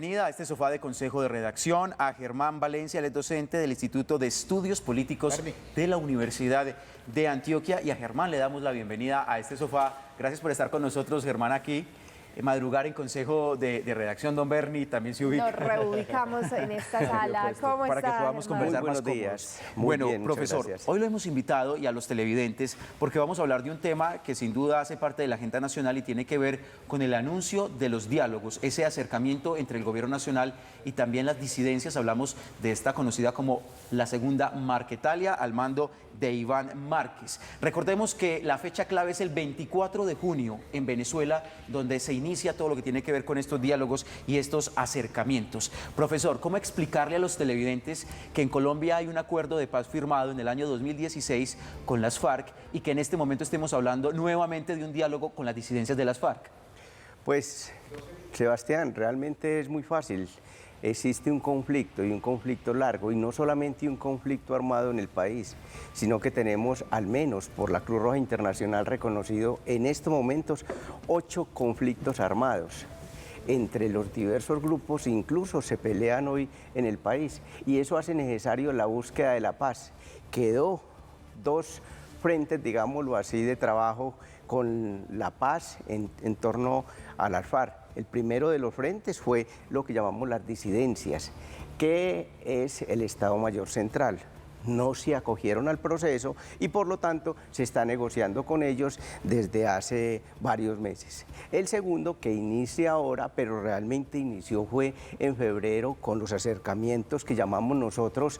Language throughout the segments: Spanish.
Bienvenida a este sofá de consejo de redacción a Germán Valencia, él es docente del Instituto de Estudios Políticos de la Universidad de Antioquia. Y a Germán le damos la bienvenida a este sofá. Gracias por estar con nosotros, Germán, aquí. Madrugar en consejo de redacción, don Bernie, también se ubica. Nos reubicamos en esta sala. ¿Cómo para está, que podamos Germán? conversar Muy más buenos cómodos. días. Muy Bueno, bien, muchas profesor, gracias. hoy lo hemos invitado y a los televidentes porque vamos a hablar de un tema que sin duda hace parte de la agenda nacional y tiene que ver con el anuncio de los diálogos, ese acercamiento entre el gobierno nacional y también las disidencias. Hablamos de esta conocida como la segunda Marquetalia al mando de Iván Márquez. Recordemos que la fecha clave es el 24 de junio en Venezuela, donde se inicia todo lo que tiene que ver con estos diálogos y estos acercamientos. Profesor, ¿cómo explicarle a los televidentes que en Colombia hay un acuerdo de paz firmado en el año 2016 con las FARC y que en este momento estemos hablando nuevamente de un diálogo con las disidencias de las FARC? Pues, Sebastián, realmente es muy fácil. Existe un conflicto y un conflicto largo, y no solamente un conflicto armado en el país, sino que tenemos, al menos por la Cruz Roja Internacional reconocido, en estos momentos 8 conflictos armados entre los diversos grupos, incluso se pelean hoy en el país, y eso hace necesario la búsqueda de la paz. Quedó 2 frentes, digámoslo así, de trabajo con la paz en torno a las FARC. El primero de los frentes fue lo que llamamos las disidencias, que es el Estado Mayor Central. No se acogieron al proceso y por lo tanto se está negociando con ellos desde hace varios meses. El segundo, que inicia ahora, pero realmente inició fue en febrero con los acercamientos que llamamos nosotros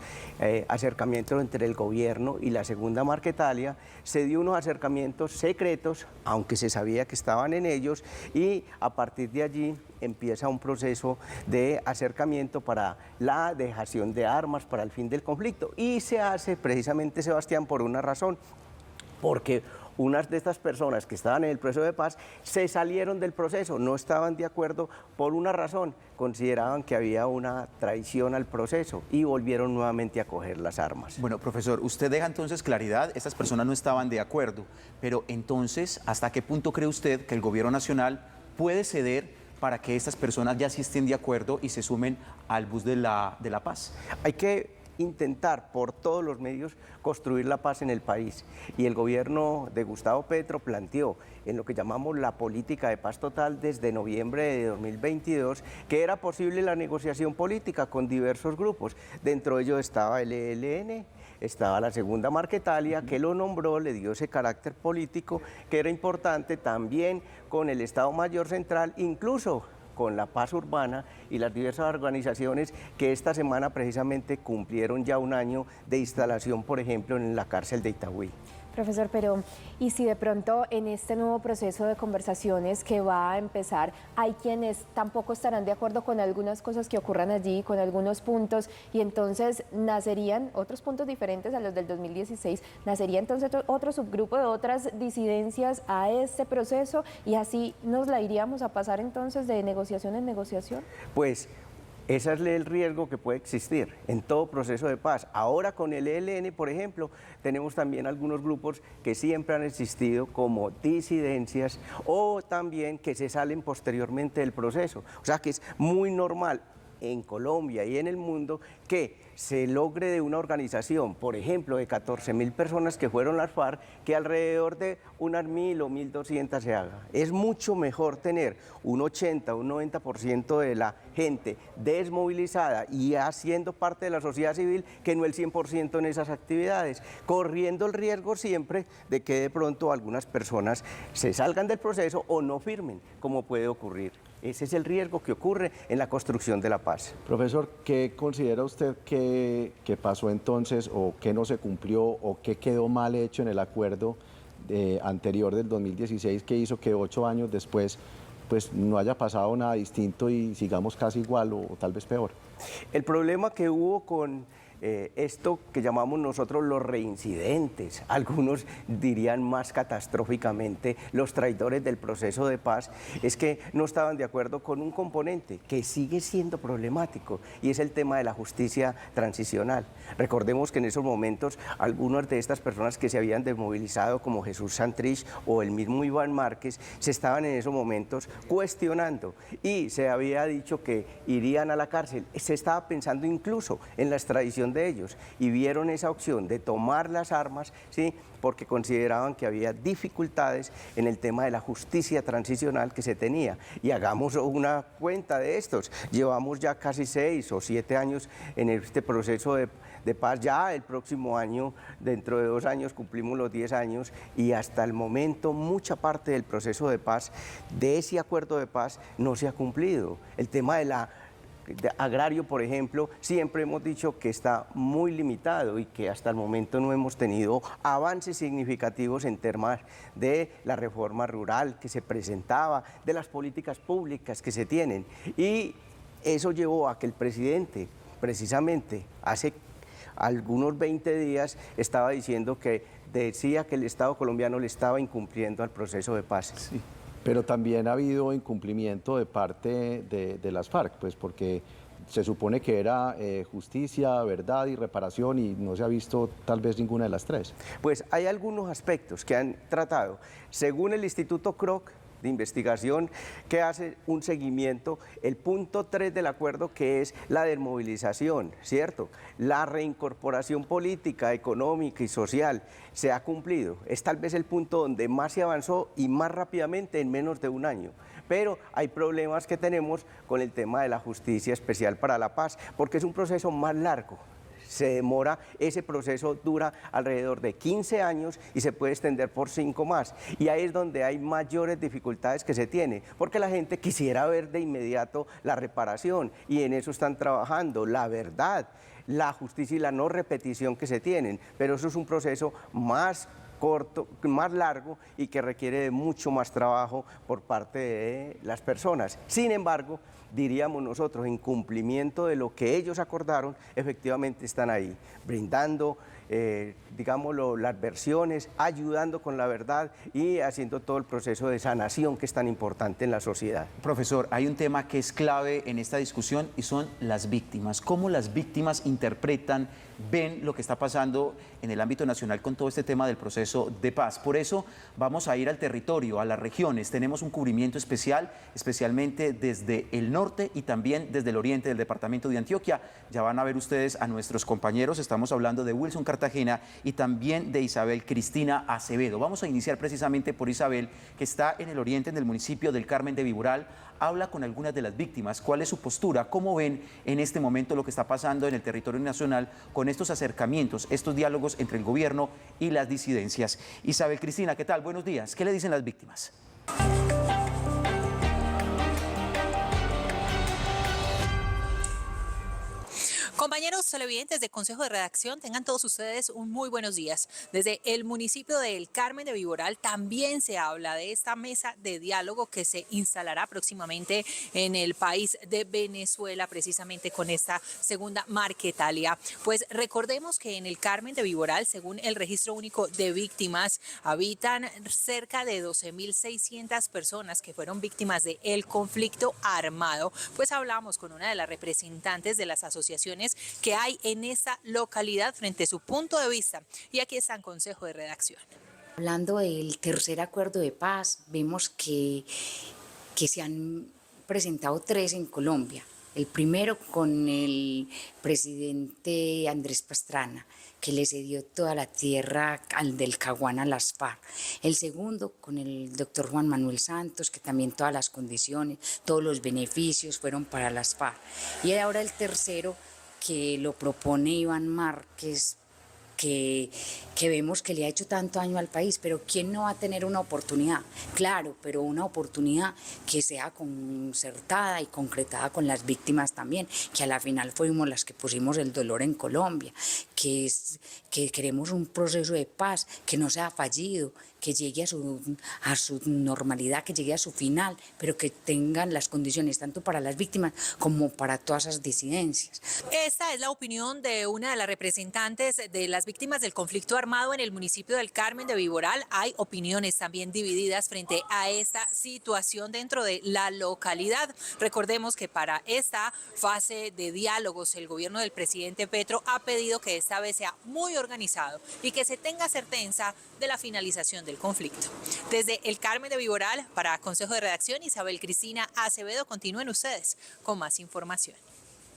acercamientos entre el gobierno y la segunda Marquetalia. Se dio unos acercamientos secretos, aunque se sabía que estaban en ellos, y a partir de allí empieza un proceso de acercamiento para la dejación de armas para el fin del conflicto. Y se hace precisamente, Sebastián, por una razón, porque unas de estas personas que estaban en el proceso de paz se salieron del proceso, no estaban de acuerdo por una razón, consideraban que había una traición al proceso y volvieron nuevamente a coger las armas. Bueno, profesor, usted deja entonces claridad, estas personas no estaban de acuerdo, pero entonces, ¿hasta qué punto cree usted que el gobierno nacional puede ceder para que estas personas ya sí estén de acuerdo y se sumen al bus de la paz? Hay que intentar por todos los medios construir la paz en el país, y el gobierno de Gustavo Petro planteó en lo que llamamos la política de paz total desde noviembre de 2022 que era posible la negociación política con diversos grupos. Dentro de ellos estaba el ELN, estaba la segunda Marquetalia, que lo nombró, le dio ese carácter político que era importante, también con el Estado Mayor Central, incluso con la paz urbana y las diversas organizaciones que esta semana precisamente cumplieron ya un año de instalación, por ejemplo, en la cárcel de Itagüí. Profesor, pero ¿y si de pronto en este nuevo proceso de conversaciones que va a empezar hay quienes tampoco estarán de acuerdo con algunas cosas que ocurran allí, con algunos puntos, y entonces nacerían otros puntos diferentes a los del 2016, nacería entonces otro subgrupo de otras disidencias a este proceso y así nos la iríamos a pasar entonces de negociación en negociación? Pues ese es el riesgo que puede existir en todo proceso de paz. Ahora con el ELN, por ejemplo, tenemos también algunos grupos que siempre han existido como disidencias o también que se salen posteriormente del proceso. O sea que es muy normal en Colombia y en el mundo que se logre de una organización, por ejemplo, de 14.000 personas que fueron las FARC, que alrededor de unas 1.000 o 1.200 se haga. Es mucho mejor tener un 80, un 90% de la gente desmovilizada y haciendo parte de la sociedad civil que no el 100% en esas actividades, corriendo el riesgo siempre de que de pronto algunas personas se salgan del proceso o no firmen, como puede ocurrir. Ese es el riesgo que ocurre en la construcción de la paz. Profesor, ¿qué considera usted que pasó entonces o qué no se cumplió o qué quedó mal hecho en el acuerdo anterior del 2016 que hizo que 8 años después pues no haya pasado nada distinto y sigamos casi igual o tal vez peor? El problema que hubo con esto que llamamos nosotros los reincidentes, algunos dirían más catastróficamente los traidores del proceso de paz, es que no estaban de acuerdo con un componente que sigue siendo problemático y es el tema de la justicia transicional. Recordemos que en esos momentos algunas de estas personas que se habían desmovilizado como Jesús Santrich o el mismo Iván Márquez se estaban en esos momentos cuestionando y se había dicho que irían a la cárcel. Se estaba pensando incluso en la extradición de ellos y vieron esa opción de tomar las armas, ¿sí?, porque consideraban que había dificultades en el tema de la justicia transicional que se tenía. Y hagamos una cuenta de estos. Llevamos ya casi 6 o 7 años en este proceso de paz. Ya el próximo año, dentro de 2 años, cumplimos los 10 años y hasta el momento mucha parte del proceso de paz, de ese acuerdo de paz, no se ha cumplido. El tema de agrario, por ejemplo, siempre hemos dicho que está muy limitado y que hasta el momento no hemos tenido avances significativos en temas de la reforma rural que se presentaba, de las políticas públicas que se tienen. Y eso llevó a que el presidente, precisamente hace algunos 20 días, estaba diciendo que decía que el Estado colombiano le estaba incumpliendo al proceso de paz. Sí. Pero también ha habido incumplimiento de parte de las FARC, pues porque se supone que era justicia, verdad y reparación y no se ha visto tal vez ninguna de las tres. Pues hay algunos aspectos que han tratado. Según el Instituto Kroc de investigación que hace un seguimiento, el punto 3 del acuerdo, que es la desmovilización, ¿cierto? La reincorporación política, económica y social se ha cumplido. Es tal vez el punto donde más se avanzó y más rápidamente en menos de un año. Pero hay problemas que tenemos con el tema de la justicia especial para la paz, porque es un proceso más largo. Se demora, ese proceso dura alrededor de 15 años y se puede extender por 5 más. Y ahí es donde hay mayores dificultades que se tiene, porque la gente quisiera ver de inmediato la reparación y en eso están trabajando, la verdad, la justicia y la no repetición que se tienen, pero eso es un proceso más corto, más largo y que requiere de mucho más trabajo por parte de las personas. Sin embargo, diríamos nosotros, en cumplimiento de lo que ellos acordaron, efectivamente están ahí, brindando, digámoslo, las versiones, ayudando con la verdad y haciendo todo el proceso de sanación que es tan importante en la sociedad. Profesor, hay un tema que es clave en esta discusión y son las víctimas. ¿Cómo las víctimas interpretan, ven lo que está pasando en el ámbito nacional con todo este tema del proceso de paz? Por eso vamos a ir al territorio, a las regiones. Tenemos un cubrimiento especial, especialmente desde el norte y también desde el oriente del departamento de Antioquia. Ya van a ver ustedes a nuestros compañeros. Estamos hablando de Wilson Cartagena y también de Isabel Cristina Acevedo. Vamos a iniciar precisamente por Isabel, que está en el oriente, en el municipio del Carmen de Viboral. Habla con algunas de las víctimas. ¿Cuál es su postura? ¿Cómo ven en este momento lo que está pasando en el territorio nacional con estos acercamientos, estos diálogos entre el gobierno y las disidencias? Isabel Cristina, ¿qué tal? Buenos días. ¿Qué le dicen las víctimas? Compañeros televidentes de Consejo de Redacción, tengan todos ustedes un muy buenos días. Desde el municipio del Carmen de Viboral también se habla de esta mesa de diálogo que se instalará próximamente en el país de Venezuela, precisamente con esta segunda Marquetalia. Pues recordemos que en el Carmen de Viboral, según el Registro Único de Víctimas, habitan cerca de 12.600 personas que fueron víctimas del conflicto armado. Pues hablamos con una de las representantes de las asociaciones que hay en esa localidad frente a su punto de vista. Y aquí está en Consejo de Redacción. Hablando del tercer acuerdo de paz, vemos que se han presentado 3 en Colombia. El primero con el presidente Andrés Pastrana, que le cedió toda la tierra del Caguán a las FARC. El segundo con el doctor Juan Manuel Santos, que también todas las condiciones, todos los beneficios fueron para las FARC. Y ahora el tercero, que lo propone Iván Márquez, que vemos que le ha hecho tanto daño al país, pero ¿quién no va a tener una oportunidad? Claro, pero una oportunidad que sea concertada y concretada con las víctimas también, que a la final fuimos las que pusimos el dolor en Colombia, que queremos un proceso de paz que no sea fallido, que llegue a su normalidad, que llegue a su final, pero que tengan las condiciones tanto para las víctimas como para todas esas disidencias. Esta es la opinión de una de las representantes de las víctimas del conflicto armado en el municipio del Carmen de Viboral. Hay opiniones también divididas frente a esta situación dentro de la localidad. Recordemos que para esta fase de diálogos el gobierno del presidente Petro ha pedido que esta vez sea muy organizado y que se tenga certeza de la finalización del conflicto. Desde el Carmen de Viboral, para Consejo de Redacción, Isabel Cristina Acevedo. Continúen ustedes con más información.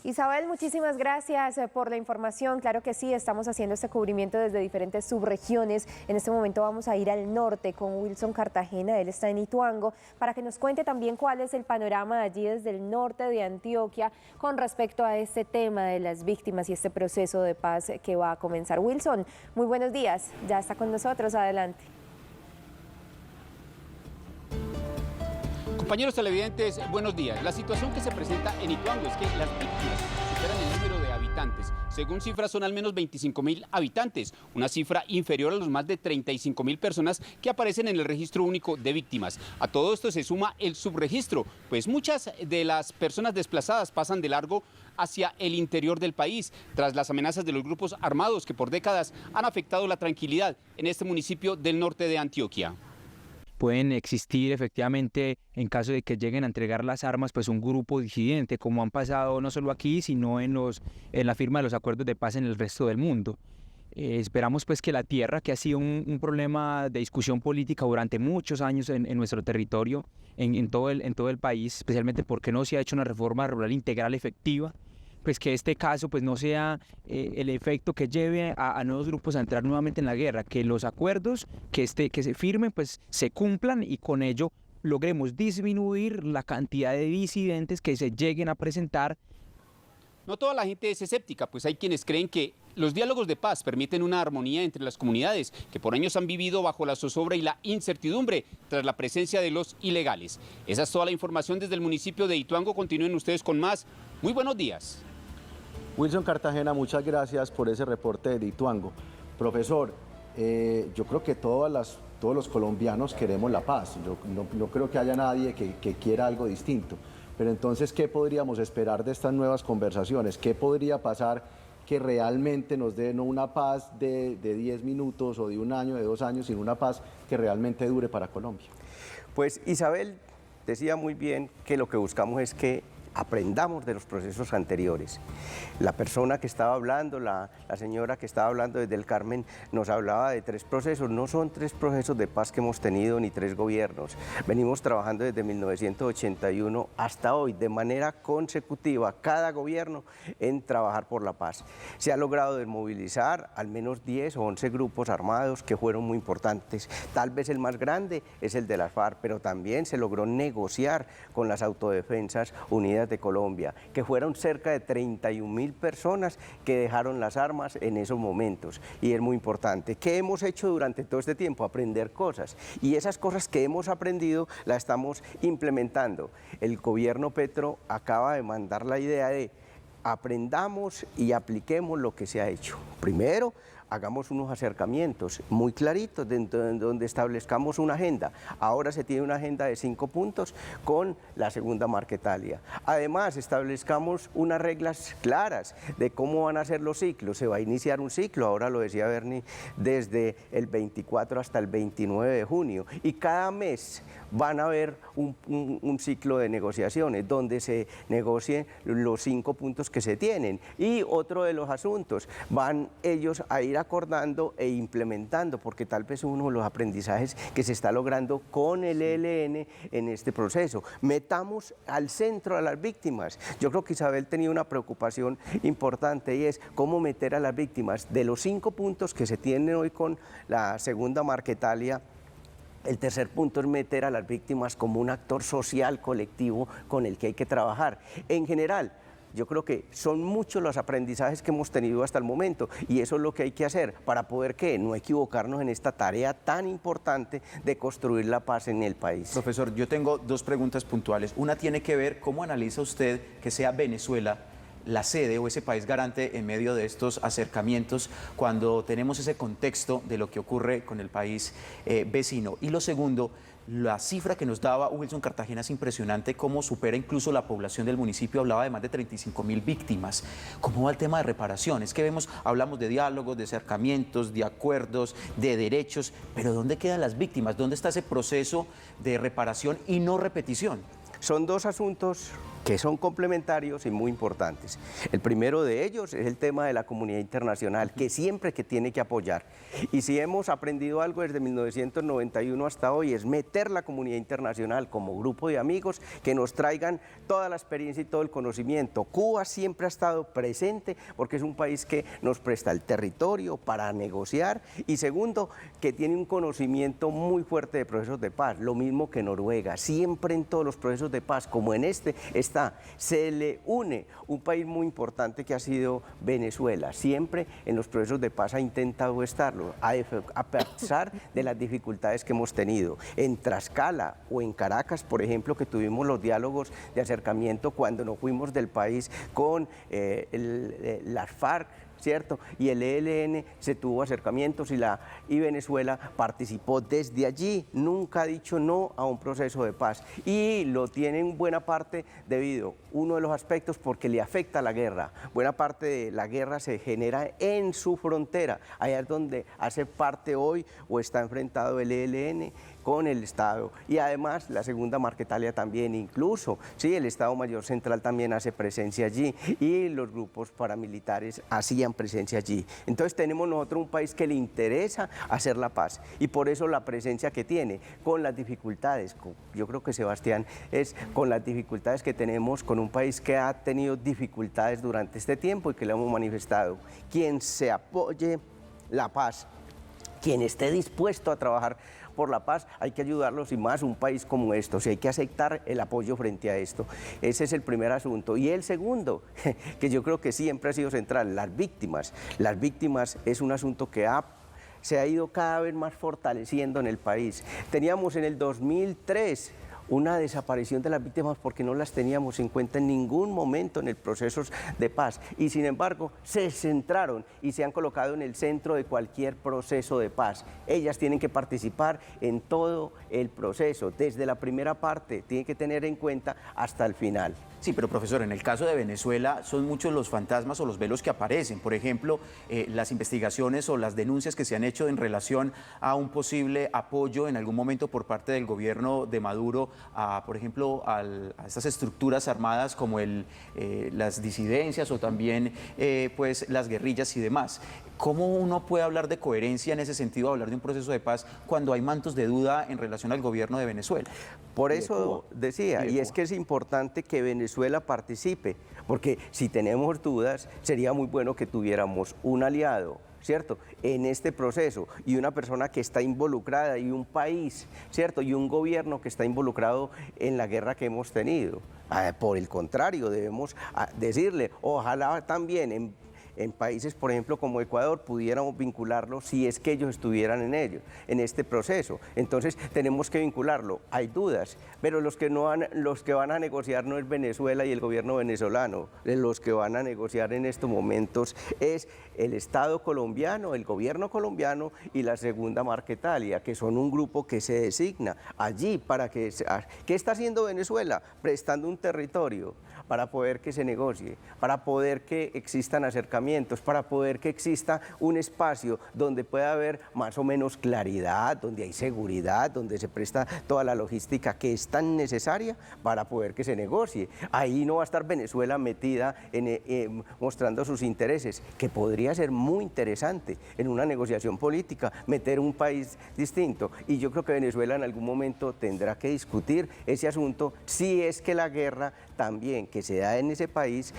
Isabel, muchísimas gracias por la información. Claro que sí, estamos haciendo este cubrimiento desde diferentes subregiones. En este momento vamos a ir al norte con Wilson Cartagena, él está en Ituango, para que nos cuente también cuál es el panorama de allí desde el norte de Antioquia con respecto a este tema de las víctimas y este proceso de paz que va a comenzar. Wilson, muy buenos días, ya está con nosotros, adelante. Compañeros televidentes, buenos días. La situación que se presenta en Ituango es que las víctimas superan el número de habitantes. Según cifras, son al menos 25.000 habitantes, una cifra inferior a los más de 35.000 personas que aparecen en el registro único de víctimas. A todo esto se suma el subregistro, pues muchas de las personas desplazadas pasan de largo hacia el interior del país, tras las amenazas de los grupos armados que por décadas han afectado la tranquilidad en este municipio del norte de Antioquia. Pueden existir efectivamente, en caso de que lleguen a entregar las armas, pues un grupo disidente, como han pasado no solo aquí, sino en la firma de los acuerdos de paz en el resto del mundo. Esperamos pues que la tierra, que ha sido un problema de discusión política durante muchos años en nuestro territorio, en todo el país, especialmente porque no se ha hecho una reforma rural integral efectiva, pues que este caso pues no sea el efecto que lleve a nuevos grupos a entrar nuevamente en la guerra, que los acuerdos que se firmen pues se cumplan y con ello logremos disminuir la cantidad de disidentes que se lleguen a presentar. No toda la gente es escéptica, pues hay quienes creen que los diálogos de paz permiten una armonía entre las comunidades que por años han vivido bajo la zozobra y la incertidumbre tras la presencia de los ilegales. Esa es toda la información desde el municipio de Ituango. Continúen ustedes con más. Muy buenos días. Wilson Cartagena, muchas gracias por ese reporte de Ituango. Profesor, yo creo que todos los colombianos queremos la paz. Yo no creo que haya nadie que quiera algo distinto. Pero entonces, ¿qué podríamos esperar de estas nuevas conversaciones? ¿Qué podría pasar que realmente nos dé no una paz de 10 minutos o de un año, de 2 años, sino una paz que realmente dure para Colombia? Pues Isabel decía muy bien que lo que buscamos es que aprendamos de los procesos anteriores. La persona que estaba hablando, la señora que estaba hablando desde el Carmen, nos hablaba de 3 procesos. No son 3 procesos de paz que hemos tenido ni 3 gobiernos. Venimos trabajando desde 1981 hasta hoy, de manera consecutiva, cada gobierno en trabajar por la paz. Se ha logrado desmovilizar al menos 10 o 11 grupos armados que fueron muy importantes. Tal vez el más grande es el de las FARC, pero también se logró negociar con las Autodefensas Unidas de Colombia, que fueron cerca de 31.000 personas que dejaron las armas en esos momentos, y es muy importante. ¿Qué hemos hecho durante todo este tiempo? Aprender cosas, y esas cosas que hemos aprendido las estamos implementando. El gobierno Petro acaba de mandar la idea de aprendamos y apliquemos lo que se ha hecho. Primero, hagamos unos acercamientos muy claritos donde establezcamos una agenda. Ahora se tiene una agenda de 5 puntos con la segunda Marquetalia. Además, establezcamos unas reglas claras de cómo van a ser los ciclos. Se va a iniciar un ciclo, ahora lo decía Bernie, desde el 24 hasta el 29 de junio. Y cada mes van a haber un ciclo de negociaciones donde se negocien los 5 puntos que se tienen. Y otro de los asuntos, van ellos a ir acordando e implementando, porque tal vez uno de los aprendizajes que se está logrando con el ELN en este proceso. Metamos al centro a las víctimas. Yo creo que Isabel tenía una preocupación importante, y es cómo meter a las víctimas. De los 5 puntos que se tienen hoy con la segunda Marquetalia, el tercer punto es meter a las víctimas como un actor social colectivo con el que hay que trabajar. En general, yo creo que son muchos los aprendizajes que hemos tenido hasta el momento, y eso es lo que hay que hacer para poder no equivocarnos en esta tarea tan importante de construir la paz en el país. Profesor, yo tengo 2 preguntas puntuales. Una tiene que ver, ¿cómo analiza usted que sea Venezuela la sede o ese país garante en medio de estos acercamientos cuando tenemos ese contexto de lo que ocurre con el país vecino? Y lo segundo, la cifra que nos daba Wilson Cartagena es impresionante, cómo supera incluso la población del municipio, hablaba de más de 35.000 víctimas. ¿Cómo va el tema de reparación? Es que hablamos de diálogos, de acercamientos, de acuerdos, de derechos, pero ¿dónde quedan las víctimas? ¿Dónde está ese proceso de reparación y no repetición? Son dos asuntos que son complementarios y muy importantes. El primero de ellos es el tema de la comunidad internacional, que siempre que tiene que apoyar. Y si hemos aprendido algo desde 1991 hasta hoy, es meter la comunidad internacional como grupo de amigos que nos traigan toda la experiencia y todo el conocimiento. Cuba siempre ha estado presente porque es un país que nos presta el territorio para negociar y segundo, que tiene un conocimiento muy fuerte de procesos de paz, lo mismo que Noruega. Siempre en todos los procesos de paz, como en este, se le une un país muy importante que ha sido Venezuela. Siempre en los procesos de paz ha intentado estarlo, a pesar de las dificultades que hemos tenido. En Tlaxcala o en Caracas, por ejemplo, que tuvimos los diálogos de acercamiento cuando nos fuimos del país con las FARC, ¿cierto? Y el ELN se tuvo acercamientos y Venezuela participó desde allí, nunca ha dicho no a un proceso de paz y lo tiene en buena parte debido, uno de los aspectos porque le afecta la guerra, buena parte de la guerra se genera en su frontera, allá es donde hace parte hoy o está enfrentado el ELN con el Estado y además la segunda Marquetalia también, incluso sí, el Estado Mayor Central también hace presencia allí y los grupos paramilitares hacían presencia allí. Entonces tenemos nosotros un país que le interesa hacer la paz y por eso la presencia que tiene con las dificultades, yo creo que Sebastián es con las dificultades que tenemos con un país que ha tenido dificultades durante este tiempo y que le hemos manifestado. Quien se apoye la paz, quien esté dispuesto a trabajar por la paz, hay que ayudarlos y más un país como estos, y hay que aceptar el apoyo frente a esto. Ese es el primer asunto. Y el segundo, que yo creo que siempre ha sido central, las víctimas. Las víctimas es un asunto que se ha ido cada vez más fortaleciendo en el país. Teníamos en el 2003 una desaparición de las víctimas porque no las teníamos en cuenta en ningún momento en el proceso de paz y sin embargo se centraron y se han colocado en el centro de cualquier proceso de paz. Ellas tienen que participar en todo el proceso, desde la primera parte, tienen que tener en cuenta hasta el final. Sí, pero profesor, en el caso de Venezuela son muchos los fantasmas o los velos que aparecen. Por ejemplo, las investigaciones o las denuncias que se han hecho en relación a un posible apoyo en algún momento por parte del gobierno de Maduro, por ejemplo, a estas estructuras armadas como las disidencias o también pues, las guerrillas y demás. ¿Cómo uno puede hablar de coherencia en ese sentido, hablar de un proceso de paz cuando hay mantos de duda en relación al gobierno de Venezuela? Por eso decía, y es que es importante que Venezuela participe, porque si tenemos dudas, sería muy bueno que tuviéramos un aliado, ¿cierto?, en este proceso y una persona que está involucrada y un país, ¿cierto?, y un gobierno que está involucrado en la guerra que hemos tenido. Por el contrario, debemos decirle, ojalá también en países, por ejemplo, como Ecuador, pudiéramos vincularlo si es que ellos estuvieran en este proceso. Entonces, tenemos que vincularlo. Hay dudas, pero los que van a negociar no es Venezuela y el gobierno venezolano. Los que van a negociar en estos momentos es el Estado colombiano, el gobierno colombiano y la segunda Marquetalia, que son un grupo que se designa allí para que... ¿Qué está haciendo Venezuela? Prestando un territorio para poder que se negocie, para poder que existan acercamientos, para poder que exista un espacio donde pueda haber más o menos claridad, donde hay seguridad, donde se presta toda la logística que es tan necesaria para poder que se negocie. Ahí no va a estar Venezuela metida mostrando sus intereses, que podría ser muy interesante en una negociación política, meter un país distinto. Y yo creo que Venezuela en algún momento tendrá que discutir ese asunto, si es que la guerra también que se da en ese país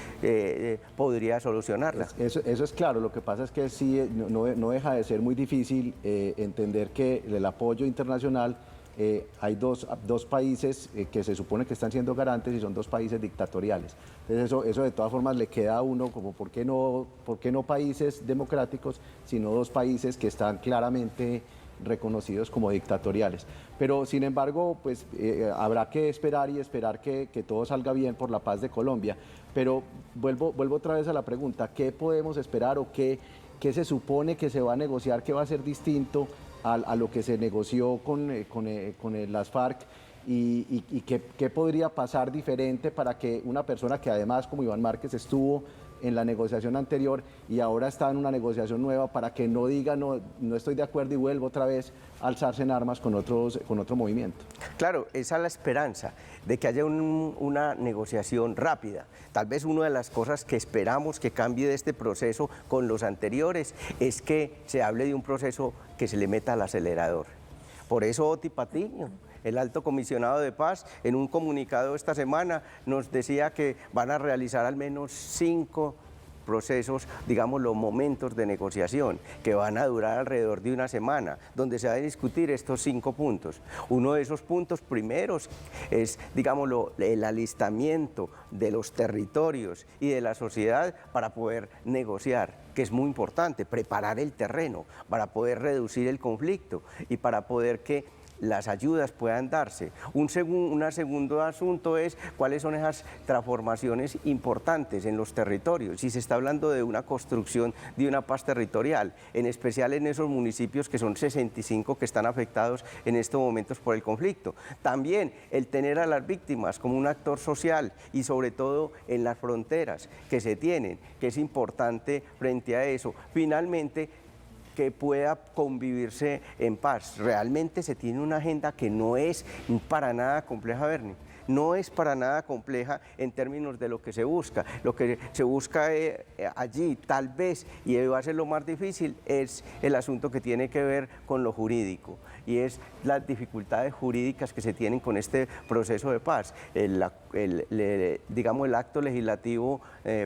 podría solucionarla. Eso es claro, lo que pasa es que sí, no deja de ser muy difícil entender que el apoyo internacional, hay dos países que se supone que están siendo garantes y son dos países dictatoriales. Entonces eso de todas formas le queda a uno como ¿por qué no países democráticos, sino dos países que están claramente reconocidos como dictatoriales. Pero sin embargo, pues habrá que esperar y esperar que todo salga bien por la paz de Colombia. Pero vuelvo otra vez a la pregunta, ¿qué podemos esperar o qué se supone que se va a negociar, que va a ser distinto a lo que se negoció con las FARC? ¿Y qué podría pasar diferente para que una persona que además, como Iván Márquez, estuvo en la negociación anterior y ahora está en una negociación nueva, para que no diga no estoy de acuerdo y vuelva otra vez a alzarse en armas con otro movimiento? Claro, esa es la esperanza, de que haya una negociación rápida. Tal vez una de las cosas que esperamos que cambie de este proceso con los anteriores es que se hable de un proceso que se le meta al acelerador. Por eso Oti Patiño, el alto comisionado de paz, en un comunicado esta semana nos decía que van a realizar al menos 5 procesos, digamos, los momentos de negociación, que van a durar alrededor de una semana, donde se van a discutir estos 5 puntos. Uno de esos puntos primeros es, digámoslo, el alistamiento de los territorios y de la sociedad para poder negociar, que es muy importante, preparar el terreno para poder reducir el conflicto y para poder que las ayudas puedan darse. Un segundo asunto es cuáles son esas transformaciones importantes en los territorios. Si se está hablando de una construcción de una paz territorial, en especial en esos municipios que son 65 que están afectados en estos momentos por el conflicto. También el tener a las víctimas como un actor social y sobre todo en las fronteras que se tienen, que es importante frente a eso. Finalmente, que pueda convivirse en paz. Realmente se tiene una agenda que no es para nada compleja, Bernie. No es para nada compleja en términos de lo que se busca. Lo que se busca allí, tal vez, y va a ser lo más difícil, es el asunto que tiene que ver con lo jurídico, y es las dificultades jurídicas que se tienen con este proceso de paz. Digamos, el acto legislativo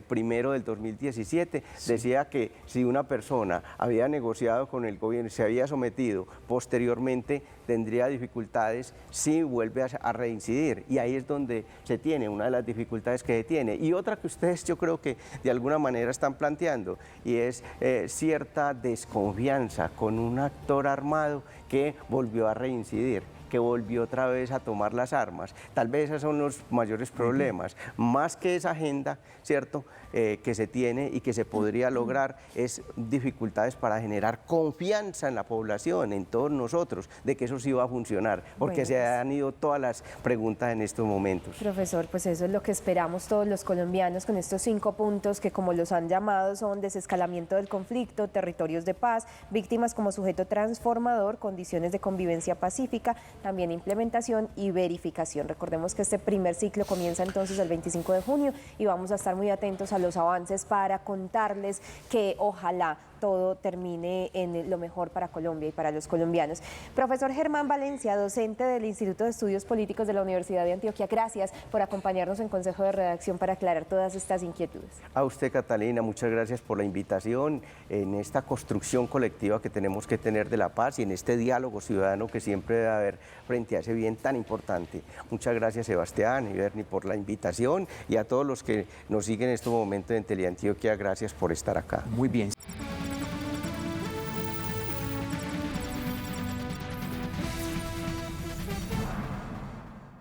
primero del 2017 decía que si una persona había negociado con el gobierno y se había sometido, posteriormente tendría dificultades si vuelve a reincidir, y ahí es donde se tiene una de las dificultades que se tiene. Y otra que ustedes, yo creo que de alguna manera están planteando, y es cierta desconfianza con un actor armado que volvió a reincidir, que volvió otra vez a tomar las armas. Tal vez esos son los mayores problemas. Más que esa agenda, ¿cierto?, que se tiene y que se podría lograr, es dificultades para generar confianza en la población, en todos nosotros, de que eso sí va a funcionar, porque se han ido todas las preguntas en estos momentos. Profesor, pues eso es lo que esperamos todos los colombianos con estos 5 puntos que, como los han llamado, son desescalamiento del conflicto, territorios de paz, víctimas como sujeto transformador, condiciones de convivencia pacífica, también implementación y verificación. Recordemos que este primer ciclo comienza entonces el 25 de junio y vamos a estar muy atentos a los avances para contarles que ojalá todo termine en lo mejor para Colombia y para los colombianos. Profesor Germán Valencia, docente del Instituto de Estudios Políticos de la Universidad de Antioquia, gracias por acompañarnos en Consejo de Redacción para aclarar todas estas inquietudes. A usted, Catalina, muchas gracias por la invitación en esta construcción colectiva que tenemos que tener de la paz y en este diálogo ciudadano que siempre debe haber frente a ese bien tan importante. Muchas gracias, Sebastián y Bernie, por la invitación, y a todos los que nos siguen en este momento en Teleantioquia, gracias por estar acá. Muy bien.